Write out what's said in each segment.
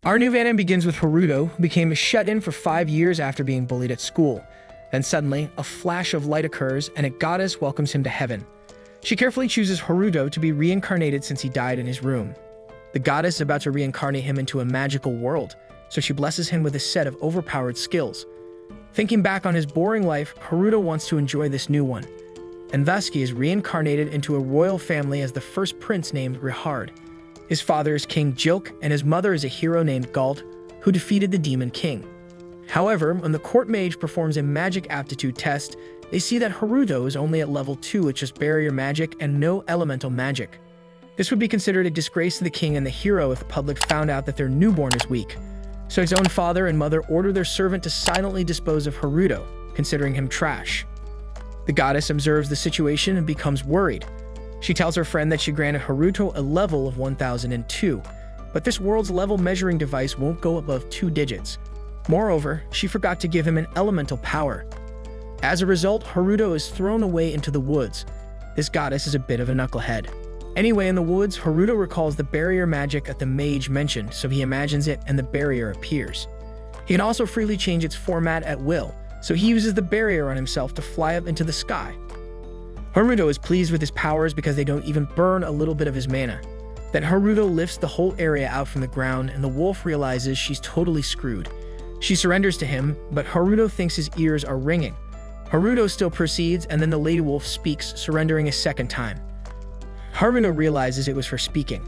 Our new Vannon begins with Haruto, who became shut-in for 5 years after being bullied at school. Then suddenly, a flash of light occurs and a goddess welcomes him to heaven. She carefully chooses Haruto to be reincarnated since he died in his room. The goddess is about to reincarnate him into a magical world, so she blesses him with a set of overpowered skills. Thinking back on his boring life, Haruto wants to enjoy this new one, and thus he is reincarnated into a royal family as the first prince named Rihard. His father is King Jilk, and his mother is a hero named Galt, who defeated the Demon King. However, when the court mage performs a magic aptitude test, they see that Haruto is only at level 2 with just barrier magic and no elemental magic. This would be considered a disgrace to the king and the hero if the public found out that their newborn is weak. So his own father and mother order their servant to silently dispose of Haruto, considering him trash. The goddess observes the situation and becomes worried. She tells her friend that she granted Haruto a level of 1002, but this world's level measuring device won't go above 2 digits. Moreover, she forgot to give him an elemental power. As a result, Haruto is thrown away into the woods. This goddess is a bit of a knucklehead. Anyway, in the woods, Haruto recalls the barrier magic that the mage mentioned, so he imagines it and the barrier appears. He can also freely change its format at will, so he uses the barrier on himself to fly up into the sky. Haruto is pleased with his powers because they don't even burn a little bit of his mana. Then Haruto lifts the whole area out from the ground and the wolf realizes she's totally screwed. She surrenders to him, but Haruto thinks his ears are ringing. Haruto still proceeds, and then the lady wolf speaks, surrendering a second time. Haruto realizes it was her speaking.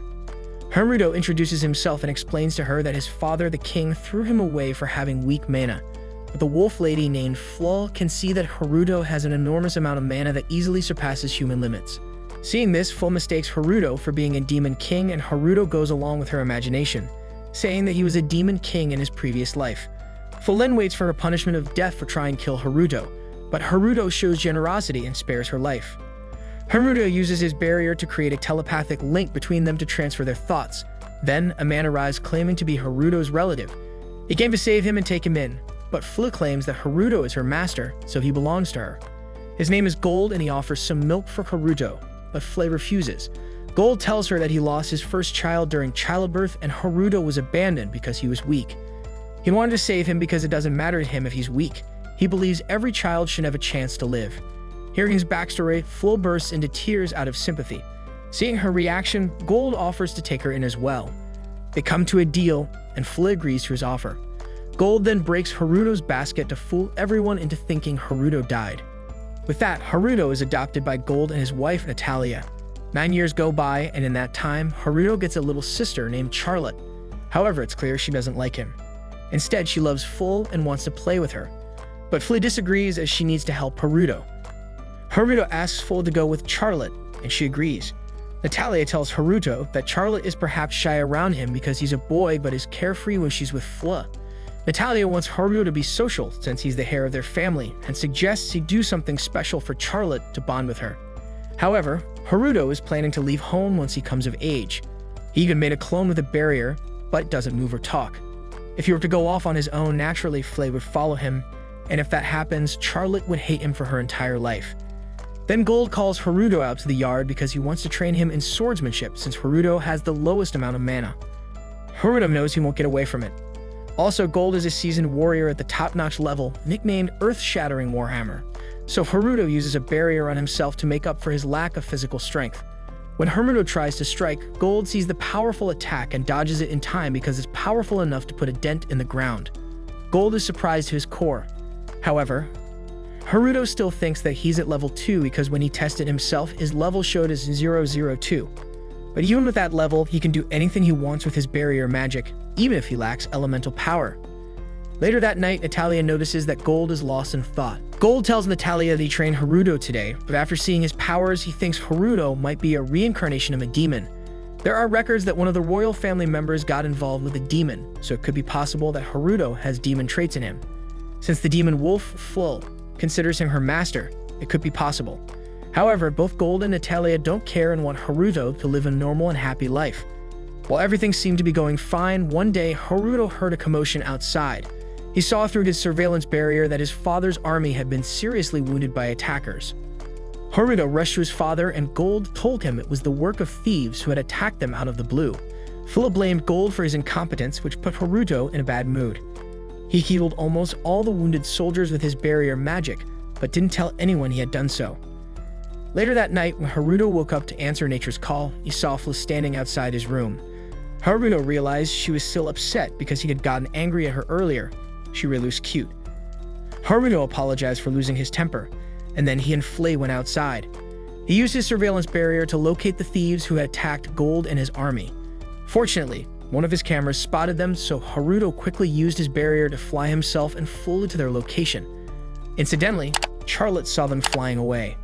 Haruto introduces himself and explains to her that his father, the king, threw him away for having weak mana. But the wolf lady named Flo can see that Haruto has an enormous amount of mana that easily surpasses human limits. Seeing this, Flo mistakes Haruto for being a demon king, and Haruto goes along with her imagination, saying that he was a demon king in his previous life. Flo then waits for her punishment of death for trying to kill Haruto, but Haruto shows generosity and spares her life. Haruto uses his barrier to create a telepathic link between them to transfer their thoughts. Then, a man arrives claiming to be Haruto's relative. He came to save him and take him in, but Flo claims that Haruto is her master, so he belongs to her. His name is Gold, and he offers some milk for Haruto, but Flo refuses. Gold tells her that he lost his first child during childbirth, and Haruto was abandoned because he was weak. He wanted to save him because it doesn't matter to him if he's weak. He believes every child should have a chance to live. Hearing his backstory, Flo bursts into tears out of sympathy. Seeing her reaction, Gold offers to take her in as well. They come to a deal, and Flo agrees to his offer. Gold then breaks Haruto's basket to fool everyone into thinking Haruto died. With that, Haruto is adopted by Gold and his wife, Natalia. 9 years go by, and in that time, Haruto gets a little sister named Charlotte. However, it's clear she doesn't like him. Instead, she loves Flo and wants to play with her. But Flo disagrees as she needs to help Haruto. Haruto asks Flo to go with Charlotte, and she agrees. Natalia tells Haruto that Charlotte is perhaps shy around him because he's a boy but is carefree when she's with Flo. Natalia wants Haruto to be social since he's the heir of their family and suggests he do something special for Charlotte to bond with her. However, Haruto is planning to leave home once he comes of age. He even made a clone with a barrier, but doesn't move or talk. If he were to go off on his own, naturally Flo would follow him, and if that happens, Charlotte would hate him for her entire life. Then Gold calls Haruto out to the yard because he wants to train him in swordsmanship since Haruto has the lowest amount of mana. Haruto knows he won't get away from it. Also, Gold is a seasoned warrior at the top-notch level, nicknamed Earth-Shattering Warhammer, so Haruto uses a barrier on himself to make up for his lack of physical strength. When Haruto tries to strike, Gold sees the powerful attack and dodges it in time because it's powerful enough to put a dent in the ground. Gold is surprised to his core. However, Haruto still thinks that he's at level 2 because when he tested himself, his level showed as 002. But even with that level, he can do anything he wants with his barrier magic, even if he lacks elemental power. Later that night, Natalia notices that Gold is lost in thought. Gold tells Natalia that he trained Haruto today, but after seeing his powers, he thinks Haruto might be a reincarnation of a demon. There are records that one of the royal family members got involved with a demon, so it could be possible that Haruto has demon traits in him. Since the demon wolf, Flo, considers him her master, it could be possible. However, both Gold and Natalia don't care and want Haruto to live a normal and happy life. While everything seemed to be going fine, one day Haruto heard a commotion outside. He saw through his surveillance barrier that his father's army had been seriously wounded by attackers. Haruto rushed to his father, and Gold told him it was the work of thieves who had attacked them out of the blue. Flea blamed Gold for his incompetence, which put Haruto in a bad mood. He healed almost all the wounded soldiers with his barrier magic, but didn't tell anyone he had done so. Later that night, when Haruto woke up to answer nature's call, he saw Flea standing outside his room. Haruto realized she was still upset because he had gotten angry at her earlier. She really was cute. Haruto apologized for losing his temper, and then he and Flea went outside. He used his surveillance barrier to locate the thieves who had attacked Gold and his army. Fortunately, one of his cameras spotted them, so Haruto quickly used his barrier to fly himself and flew to their location. Incidentally, Charlotte saw them flying away.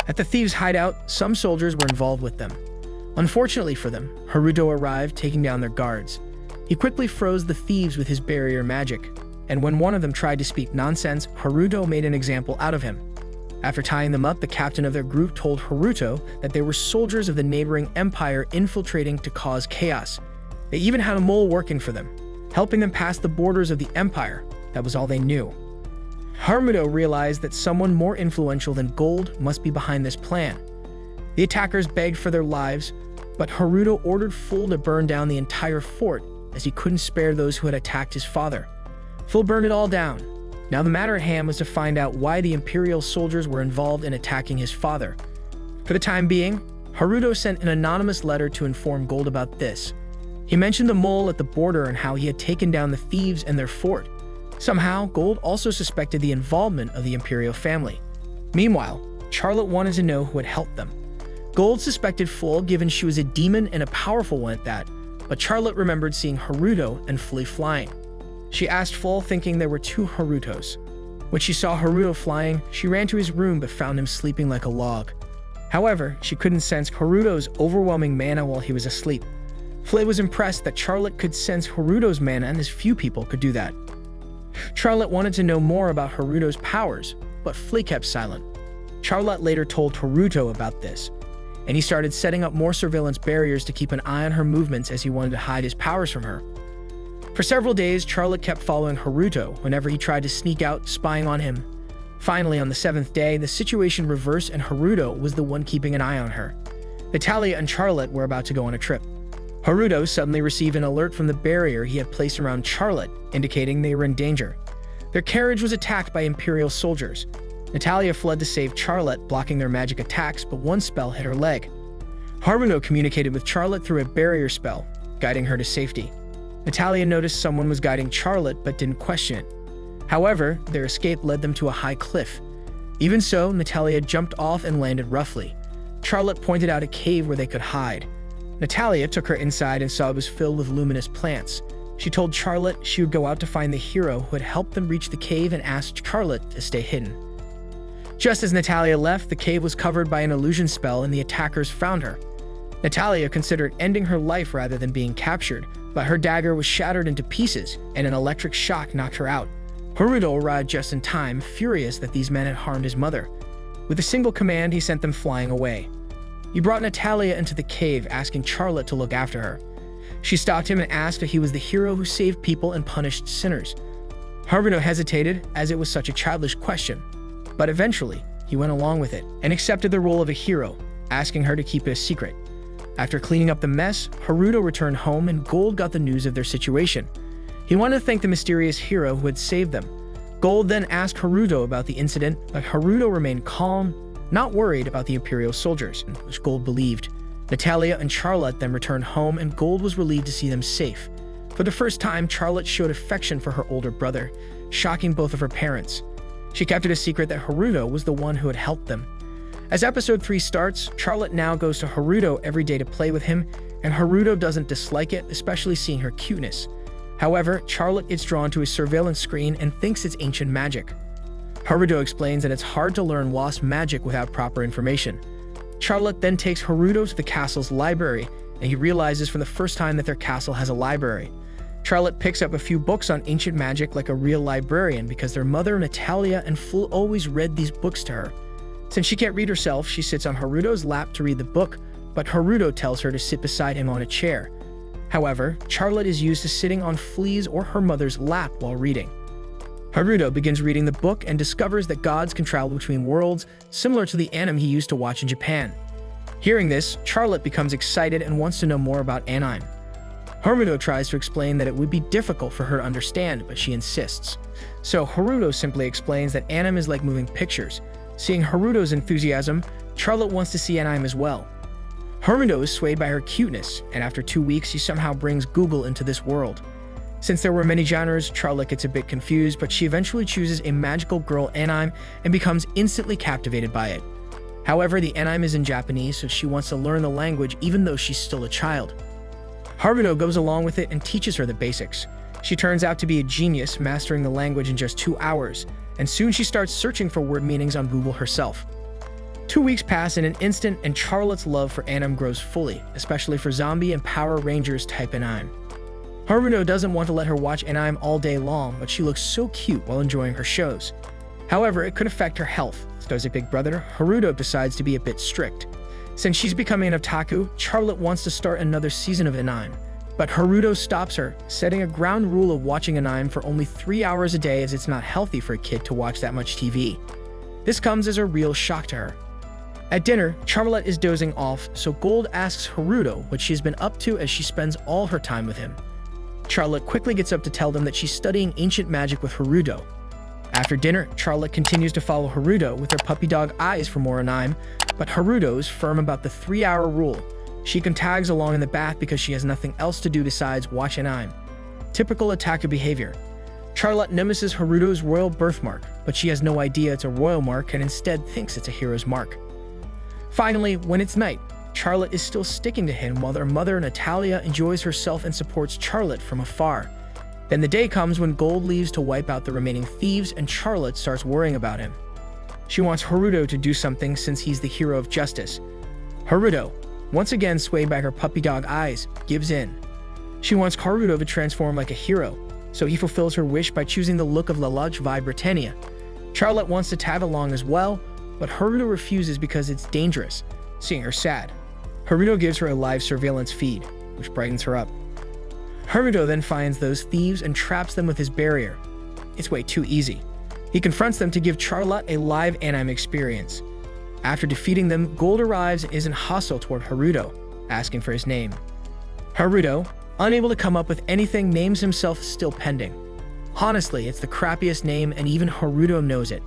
At the thieves' hideout, some soldiers were involved with them. Unfortunately for them, Haruto arrived, taking down their guards. He quickly froze the thieves with his barrier magic, and when one of them tried to speak nonsense, Haruto made an example out of him. After tying them up, the captain of their group told Haruto that they were soldiers of the neighboring empire infiltrating to cause chaos. They even had a mole working for them, helping them pass the borders of the empire. That was all they knew. Haruto realized that someone more influential than Gold must be behind this plan. The attackers begged for their lives, but Haruto ordered Flea to burn down the entire fort, as he couldn't spare those who had attacked his father. Flea burned it all down. Now the matter at hand was to find out why the Imperial soldiers were involved in attacking his father. For the time being, Haruto sent an anonymous letter to inform Gold about this. He mentioned the mole at the border and how he had taken down the thieves and their fort. Somehow, Gold also suspected the involvement of the Imperial family. Meanwhile, Charlotte wanted to know who had helped them. Gold suspected Flea, given she was a demon and a powerful one at that, but Charlotte remembered seeing Haruto and Flea flying. She asked Flea, thinking there were two Harutos. When she saw Haruto flying, she ran to his room but found him sleeping like a log. However, she couldn't sense Haruto's overwhelming mana while he was asleep. Flea was impressed that Charlotte could sense Haruto's mana, and as few people could do that. Charlotte wanted to know more about Haruto's powers, but Flea kept silent. Charlotte later told Haruto about this, and he started setting up more surveillance barriers to keep an eye on her movements as he wanted to hide his powers from her. For several days, Charlotte kept following Haruto whenever he tried to sneak out, spying on him. Finally, on the 7th day, the situation reversed and Haruto was the one keeping an eye on her. Natalia and Charlotte were about to go on a trip. Haruto suddenly received an alert from the barrier he had placed around Charlotte, indicating they were in danger. Their carriage was attacked by Imperial soldiers. Natalia fled to save Charlotte, blocking their magic attacks, but one spell hit her leg. Haruto communicated with Charlotte through a barrier spell, guiding her to safety. Natalia noticed someone was guiding Charlotte but didn't question it. However, their escape led them to a high cliff. Even so, Natalia jumped off and landed roughly. Charlotte pointed out a cave where they could hide. Natalia took her inside and saw it was filled with luminous plants. She told Charlotte she would go out to find the hero who had helped them reach the cave and asked Charlotte to stay hidden. Just as Natalia left, the cave was covered by an illusion spell and the attackers found her. Natalia considered ending her life rather than being captured, but her dagger was shattered into pieces and an electric shock knocked her out. Haruto arrived just in time, furious that these men had harmed his mother. With a single command, he sent them flying away. He brought Natalia into the cave, asking Charlotte to look after her. She stopped him and asked if he was the hero who saved people and punished sinners. Haruto hesitated, as it was such a childish question, but eventually he went along with it and accepted the role of a hero, asking her to keep it a secret. After cleaning up the mess, Haruto returned home and Gold got the news of their situation. He wanted to thank the mysterious hero who had saved them. Gold then asked Haruto about the incident, but Haruto remained calm, not worried about the Imperial soldiers, which Gold believed. Natalia and Charlotte then returned home and Gold was relieved to see them safe. For the first time, Charlotte showed affection for her older brother, shocking both of her parents. She kept it a secret that Haruto was the one who had helped them. As episode 3 starts, Charlotte now goes to Haruto every day to play with him, and Haruto doesn't dislike it, especially seeing her cuteness. However, Charlotte is drawn to his surveillance screen and thinks it's ancient magic. Haruto explains that it's hard to learn wasp magic without proper information. Charlotte then takes Haruto to the castle's library, and he realizes for the first time that their castle has a library. Charlotte picks up a few books on ancient magic like a real librarian because their mother, Natalia, and Flea always read these books to her. Since she can't read herself, she sits on Haruto's lap to read the book, but Haruto tells her to sit beside him on a chair. However, Charlotte is used to sitting on Flea's or her mother's lap while reading. Haruto begins reading the book and discovers that gods can travel between worlds, similar to the anime he used to watch in Japan. Hearing this, Charlotte becomes excited and wants to know more about anime. Haruto tries to explain that it would be difficult for her to understand, but she insists. So Haruto simply explains that anime is like moving pictures. Seeing Haruto's enthusiasm, Charlotte wants to see anime as well. Haruto is swayed by her cuteness, and after 2 weeks, she somehow brings Google into this world. Since there were many genres, Charlotte gets a bit confused, but she eventually chooses a magical girl anime and becomes instantly captivated by it. However, the anime is in Japanese, so she wants to learn the language even though she's still a child. Haruto goes along with it and teaches her the basics. She turns out to be a genius, mastering the language in just 2 hours, and soon she starts searching for word meanings on Google herself. 2 weeks pass in an instant, and Charlotte's love for anime grows fully, especially for zombie and Power Rangers type anime. Haruto doesn't want to let her watch anime all day long, but she looks so cute while enjoying her shows. However, it could affect her health, so as a big brother, Haruto decides to be a bit strict. Since she's becoming an otaku, Charlotte wants to start another season of anime, but Haruto stops her, setting a ground rule of watching anime for only 3 hours a day, as it's not healthy for a kid to watch that much TV. This comes as a real shock to her. At dinner, Charlotte is dozing off, so Gold asks Haruto what she's been up to as she spends all her time with him. Charlotte quickly gets up to tell them that she's studying ancient magic with Haruto. After dinner, Charlotte continues to follow Haruto with her puppy dog eyes for more anime, but Haruto is firm about the 3-hour rule. She can tags along in the bath because she has nothing else to do besides watch anime. Typical otaku behavior. Charlotte notices Haruto's royal birthmark, but she has no idea it's a royal mark and instead thinks it's a hero's mark. Finally, when it's night, Charlotte is still sticking to him while their mother, Natalia, enjoys herself and supports Charlotte from afar. Then the day comes when Gold leaves to wipe out the remaining thieves, and Charlotte starts worrying about him. She wants Haruto to do something since he's the hero of justice. Haruto, once again swayed by her puppy dog eyes, gives in. She wants Haruto to transform like a hero, so he fulfills her wish by choosing the look of La Luche Vi Britannia. Charlotte wants to tag along as well, but Haruto refuses because it's dangerous, seeing her sad. Haruto gives her a live surveillance feed, which brightens her up. Haruto then finds those thieves and traps them with his barrier. It's way too easy. He confronts them to give Charlotte a live anime experience. After defeating them, Gold arrives and isn't hostile toward Haruto, asking for his name. Haruto, unable to come up with anything, names himself Still Pending. Honestly, it's the crappiest name and even Haruto knows it.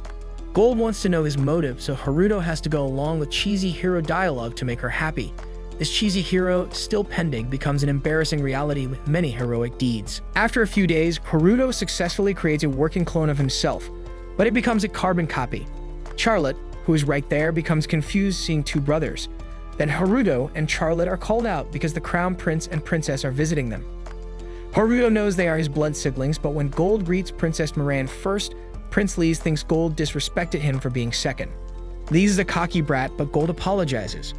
Gold wants to know his motive, so Haruto has to go along with cheesy hero dialogue to make her happy. This cheesy hero, Still Pending, becomes an embarrassing reality with many heroic deeds. After a few days, Haruto successfully creates a working clone of himself, but it becomes a carbon copy. Charlotte, who is right there, becomes confused seeing 2 brothers. Then Haruto and Charlotte are called out because the crown prince and princess are visiting them. Haruto knows they are his blood siblings, but when Gold greets Princess Moran first, Prince Lise thinks Gold disrespected him for being second. Lise is a cocky brat, but Gold apologizes.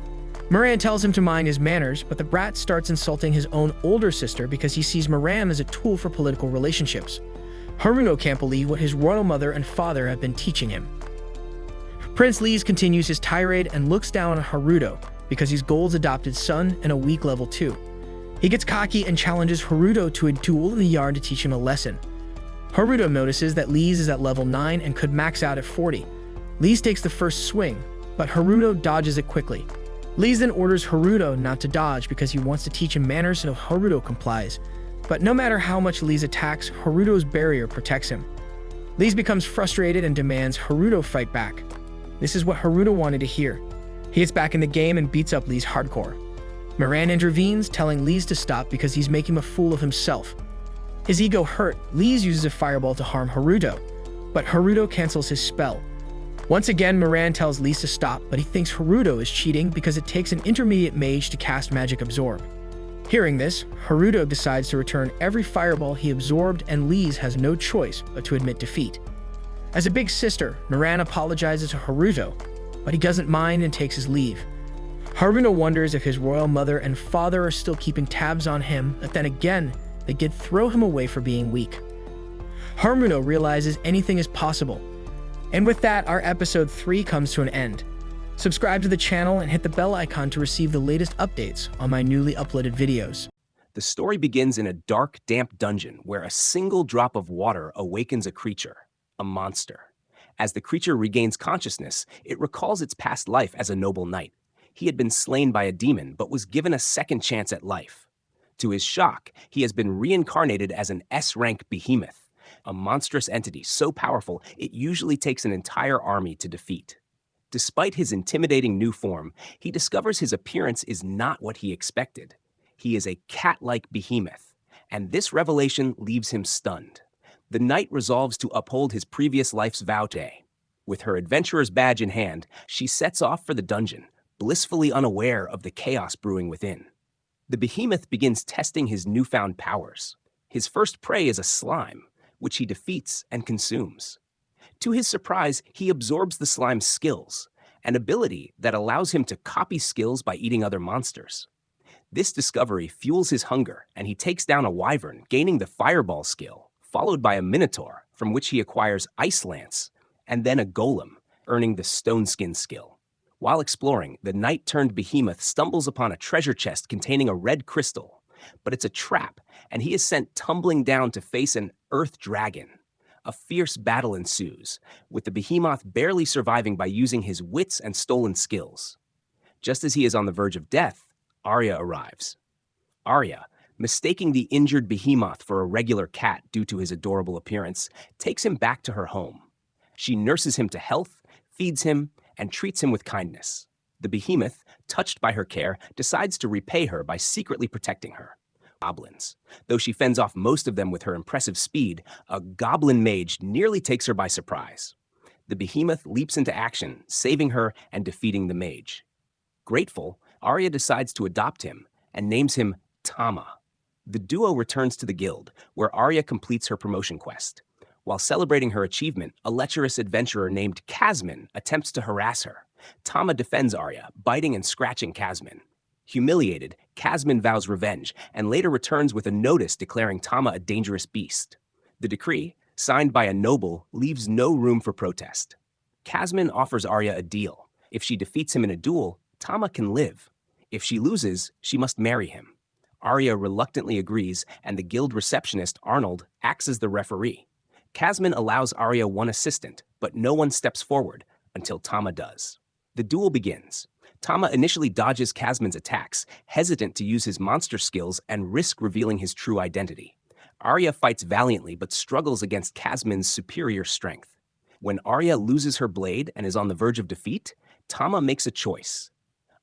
Moran tells him to mind his manners, but the brat starts insulting his own older sister because he sees Moran as a tool for political relationships. Haruto can't believe what his royal mother and father have been teaching him. Prince Lise continues his tirade and looks down on Haruto because he's Gold's adopted son and a weak level 2. He gets cocky and challenges Haruto to a duel in the yard to teach him a lesson. Haruto notices that Lise is at level 9 and could max out at 40. Lise takes the first swing, but Haruto dodges it quickly. Lise then orders Haruto not to dodge because he wants to teach him manners, so Haruto complies. But no matter how much Lise attacks, Haruto's barrier protects him. Lise becomes frustrated and demands Haruto fight back. This is what Haruto wanted to hear. He gets back in the game and beats up Lise hardcore. Moran intervenes, telling Lise to stop because he's making a fool of himself. His ego hurt, Lise uses a fireball to harm Haruto, but Haruto cancels his spell. Once again, Moran tells Lise to stop, but he thinks Haruto is cheating because it takes an intermediate mage to cast Magic Absorb. Hearing this, Haruto decides to return every fireball he absorbed, and Lise has no choice but to admit defeat. As a big sister, Moran apologizes to Haruto, but he doesn't mind and takes his leave. Haruto wonders if his royal mother and father are still keeping tabs on him, but then again, they did throw him away for being weak. Haruto realizes anything is possible. And with that, our episode 3 comes to an end. Subscribe to the channel and hit the bell icon to receive the latest updates on my newly uploaded videos. The story begins in a dark, damp dungeon where a single drop of water awakens a creature, a monster. As the creature regains consciousness, it recalls its past life as a noble knight. He had been slain by a demon, but was given a second chance at life. To his shock, he has been reincarnated as an S-rank behemoth, a monstrous entity so powerful it usually takes an entire army to defeat. Despite his intimidating new form, he discovers his appearance is not what he expected. He is a cat-like behemoth, and this revelation leaves him stunned. The knight resolves to uphold his previous life's vow today. With her adventurer's badge in hand, she sets off for the dungeon, blissfully unaware of the chaos brewing within. The behemoth begins testing his newfound powers. His first prey is a slime, which he defeats and consumes. To his surprise, he absorbs the slime's skills, an ability that allows him to copy skills by eating other monsters. This discovery fuels his hunger, and he takes down a wyvern, gaining the fireball skill, followed by a minotaur, from which he acquires ice lance, and then a golem, earning the stone skin skill. While exploring, the knight-turned-behemoth stumbles upon a treasure chest containing a red crystal, but it's a trap, and he is sent tumbling down to face an earth dragon. A fierce battle ensues, with the behemoth barely surviving by using his wits and stolen skills. Just as he is on the verge of death, Arya arrives. Arya, mistaking the injured behemoth for a regular cat due to his adorable appearance, takes him back to her home. She nurses him to health, feeds him, and treats him with kindness. The behemoth, touched by her care, decides to repay her by secretly protecting her. Goblins. Though she fends off most of them with her impressive speed, a goblin mage nearly takes her by surprise. The behemoth leaps into action, saving her and defeating the mage. Grateful, Arya decides to adopt him and names him Tama. The duo returns to the guild, where Arya completes her promotion quest. While celebrating her achievement, a lecherous adventurer named Kasmin attempts to harass her. Tama defends Arya, biting and scratching Kasmin. Humiliated, Kasmin vows revenge and later returns with a notice declaring Tama a dangerous beast. The decree, signed by a noble, leaves no room for protest. Kasmin offers Arya a deal. If she defeats him in a duel, Tama can live. If she loses, she must marry him. Arya reluctantly agrees, and the guild receptionist, Arnold, acts as the referee. Kasmin allows Arya one assistant, but no one steps forward until Tama does. The duel begins. Tama initially dodges Kasmin's attacks, hesitant to use his monster skills and risk revealing his true identity. Arya fights valiantly but struggles against Kasmin's superior strength. When Arya loses her blade and is on the verge of defeat, Tama makes a choice.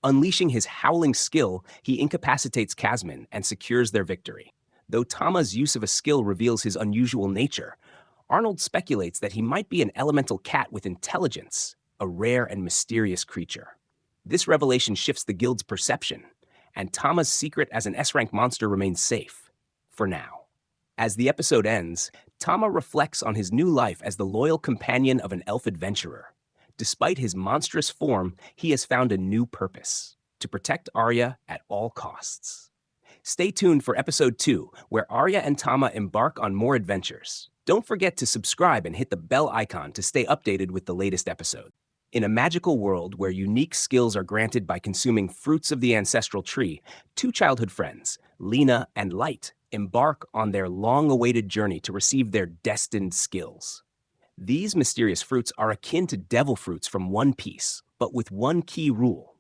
Unleashing his howling skill, he incapacitates Kasmin and secures their victory. Though Tama's use of a skill reveals his unusual nature, Arnold speculates that he might be an elemental cat with intelligence, a rare and mysterious creature. This revelation shifts the guild's perception, and Tama's secret as an S-rank monster remains safe, for now. As the episode ends, Tama reflects on his new life as the loyal companion of an elf adventurer. Despite his monstrous form, he has found a new purpose: to protect Arya at all costs. Stay tuned for episode 2, where Arya and Tama embark on more adventures. Don't forget to subscribe and hit the bell icon to stay updated with the latest episode. In a magical world where unique skills are granted by consuming fruits of the ancestral tree, two childhood friends, Lena and Light, embark on their long-awaited journey to receive their destined skills. These mysterious fruits are akin to devil fruits from One Piece, but with one key rule: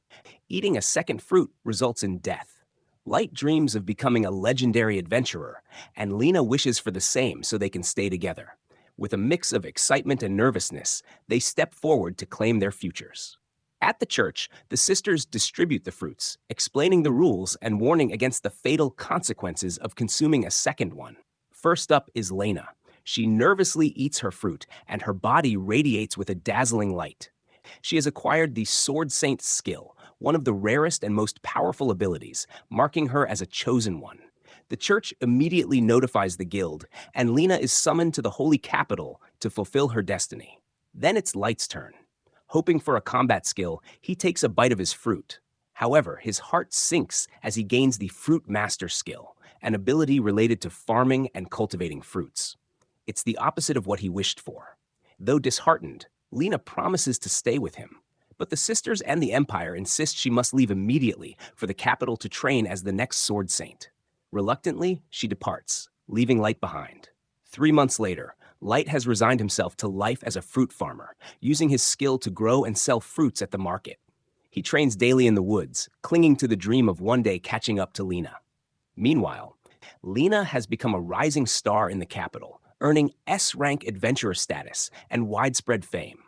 eating a second fruit results in death. Light dreams of becoming a legendary adventurer, and Lena wishes for the same so they can stay together. With a mix of excitement and nervousness, they step forward to claim their futures. At the church, the sisters distribute the fruits, explaining the rules and warning against the fatal consequences of consuming a second one. First up is Lena. She nervously eats her fruit, and her body radiates with a dazzling light. She has acquired the Sword Saint skill, one of the rarest and most powerful abilities, marking her as a chosen one. The church immediately notifies the guild, and Lena is summoned to the holy capital to fulfill her destiny. Then it's Light's turn. Hoping for a combat skill, he takes a bite of his fruit. However, his heart sinks as he gains the Fruit Master skill, an ability related to farming and cultivating fruits. It's the opposite of what he wished for. Though disheartened, Lena promises to stay with him. But the sisters and the Empire insist she must leave immediately for the capital to train as the next Sword Saint. Reluctantly, she departs, leaving Light behind. 3 months later, Light has resigned himself to life as a fruit farmer, using his skill to grow and sell fruits at the market. He trains daily in the woods, clinging to the dream of one day catching up to Lena. Meanwhile, Lena has become a rising star in the capital, earning S-rank adventurer status and widespread fame.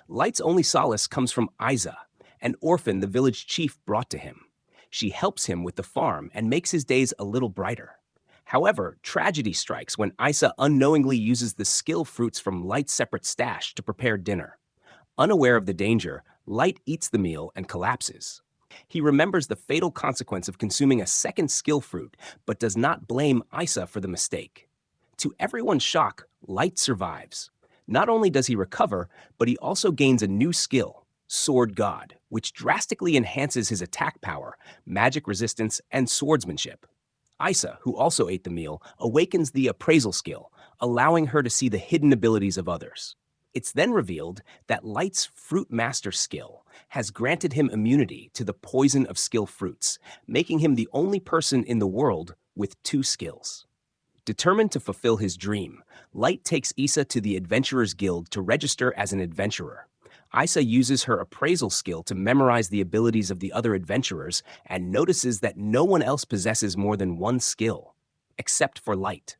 Light's only solace comes from Isa, an orphan the village chief brought to him. She helps him with the farm and makes his days a little brighter. However, tragedy strikes when Isa unknowingly uses the skill fruits from Light's separate stash to prepare dinner. Unaware of the danger, Light eats the meal and collapses. He remembers the fatal consequence of consuming a second skill fruit, but does not blame Isa for the mistake. To everyone's shock, Light survives. Not only does he recover, but he also gains a new skill, Sword God, which drastically enhances his attack power, magic resistance, and swordsmanship. Isa, who also ate the meal, awakens the appraisal skill, allowing her to see the hidden abilities of others. It's then revealed that Light's Fruit Master skill has granted him immunity to the poison of skill fruits, making him the only person in the world with 2 skills. Determined to fulfill his dream, Light takes Isa to the Adventurers Guild to register as an adventurer. Isa uses her appraisal skill to memorize the abilities of the other adventurers and notices that no one else possesses more than 1 skill, except for Light.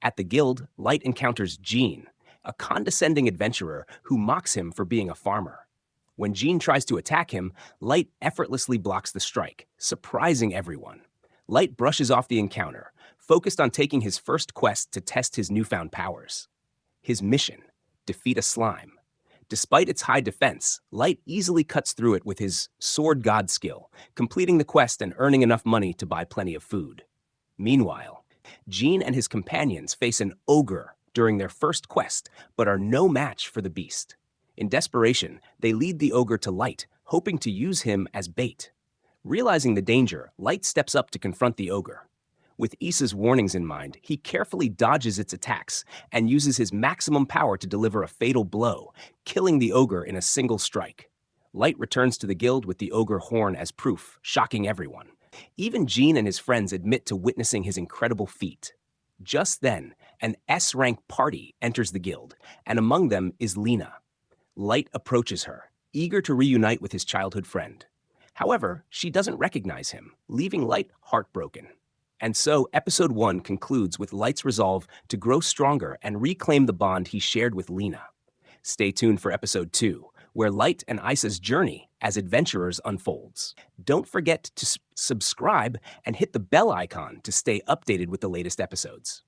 At the guild, Light encounters Jean, a condescending adventurer who mocks him for being a farmer. When Jean tries to attack him, Light effortlessly blocks the strike, surprising everyone. Light brushes off the encounter, focused on taking his first quest to test his newfound powers. His mission: defeat a slime. Despite its high defense, Light easily cuts through it with his Sword God skill, completing the quest and earning enough money to buy plenty of food. Meanwhile, Jean and his companions face an ogre during their first quest, but are no match for the beast. In desperation, they lead the ogre to Light, hoping to use him as bait. Realizing the danger, Light steps up to confront the ogre. With Isa's warnings in mind, he carefully dodges its attacks and uses his maximum power to deliver a fatal blow, killing the ogre in a single strike. Light returns to the guild with the ogre horn as proof, shocking everyone. Even Jean and his friends admit to witnessing his incredible feat. Just then, an S-rank party enters the guild, and among them is Lena. Light approaches her, eager to reunite with his childhood friend. However, she doesn't recognize him, leaving Light heartbroken. And so, Episode 1 concludes with Light's resolve to grow stronger and reclaim the bond he shared with Lena. Stay tuned for Episode 2, where Light and Isa's journey as adventurers unfolds. Don't forget to subscribe and hit the bell icon to stay updated with the latest episodes.